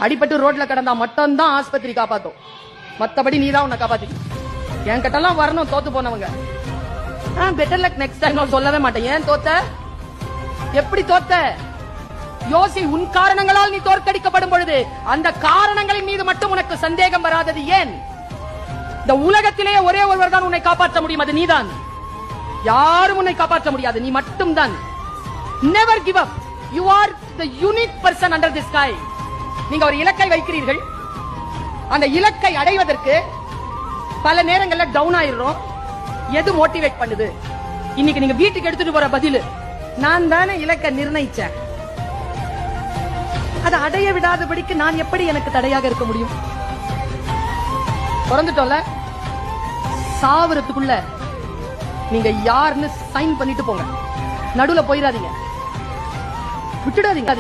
அடிபட்டு ரோட்ல கிடந்தா மட்டும் தான் ஆஸ்பத்திரி காப்பாத்தும், மத்தபடி நீ தான் உன்னை காப்பாத்தி. என் கிட்டலாம் வரணும் தோத்து போனவங்க. பெட்டர் லக் நெக்ஸ்ட் டைம் நான் சொல்லவே மாட்டேன். ஏன் தோத்த? எப்படி தோத்த? யோசி. உன் காரணங்களால் நீ தோற்கடிக்கப்படும் பொழுது அந்த காரணங்களின் மீது மட்டும் உனக்கு சந்தேகம் வராதது ஏன்? இந்த உலகத்திலே ஒரே ஒருவர் தான் உன்னை காப்பாற்ற முடியும், அது நீதான். யாரும் உன்னை காப்பாற்ற முடியாது, நீ மட்டும் தான். Never give up. You are the unique person under the sky. நீங்க ஒரு இலக்கை வைக்கிறீர்கள், அந்த இலக்கை அடைவதற்கு பல நேரங்கள்ல டவுன் ஆயிடுறோம். எது மோட்டிவேட் பண்ணுது? இன்னைக்கு நீங்க வீட்டுக்கு எடுத்துட்டு போற பதில், நான் தானே இலக்கை நிர்ணயிச்சேன், அதை அடைய விடாதபடிக்கு நான் எப்படி எனக்கு தடையாக இருக்க முடியும்? பிறந்துட்டோம்ல, சாவறதுக்குள்ள நீங்க யாருன்னு சைன் பண்ணிட்டு போங்க. நடுவுல போயிடாதீங்க, விட்டுடாதீங்க.